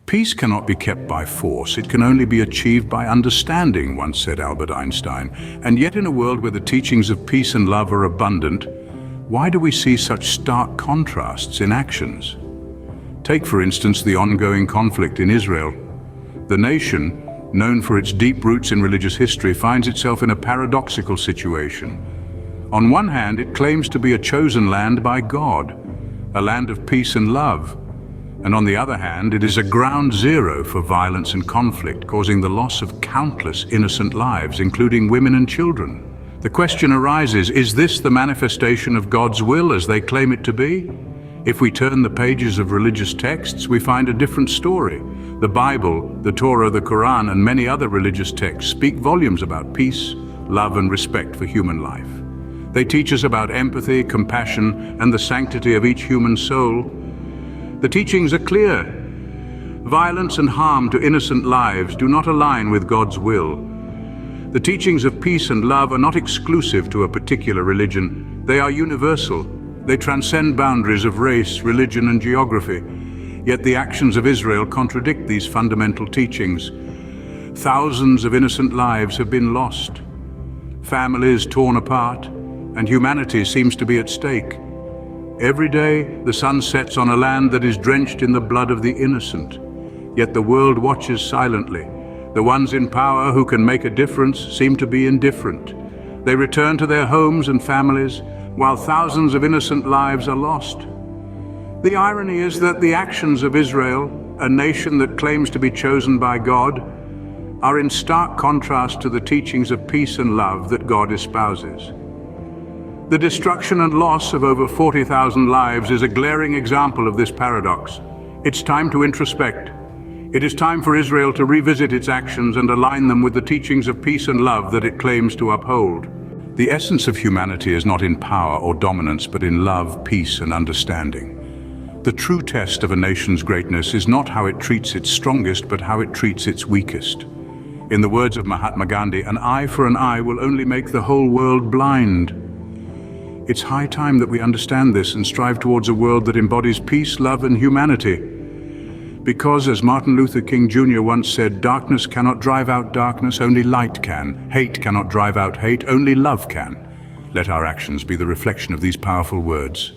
Peace cannot be kept by force, it can only be achieved by understanding, once said Albert Einstein. And yet in a world where the teachings of peace and love are abundant, why do we see such stark contrasts in actions? Take, for instance, the ongoing conflict in Israel. The nation, known for its deep roots in religious history, finds itself in a paradoxical situation. On one hand, it claims to be a chosen land by God, a land of peace and love. And on the other hand, it is a ground zero for violence and conflict, causing the loss of countless innocent lives, including women and children. The question arises, is this the manifestation of God's will as they claim it to be? If we turn the pages of religious texts, we find a different story. The Bible, the Torah, the Quran, and many other religious texts speak volumes about peace, love, and respect for human life. They teach us about empathy, compassion, and the sanctity of each human soul. The teachings are clear. Violence and harm to innocent lives do not align with God's will. The teachings of peace and love are not exclusive to a particular religion. They are universal. They transcend boundaries of race, religion, and geography. Yet the actions of Israel contradict these fundamental teachings. Thousands of innocent lives have been lost, families torn apart, and humanity seems to be at stake. Every day, the sun sets on a land that is drenched in the blood of the innocent. Yet the world watches silently. The ones in power who can make a difference seem to be indifferent. They return to their homes and families, while thousands of innocent lives are lost. The irony is that the actions of Israel, a nation that claims to be chosen by God, are in stark contrast to the teachings of peace and love that God espouses. The destruction and loss of over 40,000 lives is a glaring example of this paradox. It's time to introspect. It is time for Israel to revisit its actions and align them with the teachings of peace and love that it claims to uphold. The essence of humanity is not in power or dominance, but in love, peace, and understanding. The true test of a nation's greatness is not how it treats its strongest, but how it treats its weakest. In the words of Mahatma Gandhi, an eye for an eye will only make the whole world blind. It's high time that we understand this and strive towards a world that embodies peace, love, and humanity. Because, as Martin Luther King Jr. once said, darkness cannot drive out darkness, only light can. Hate cannot drive out hate, only love can. Let our actions be the reflection of these powerful words.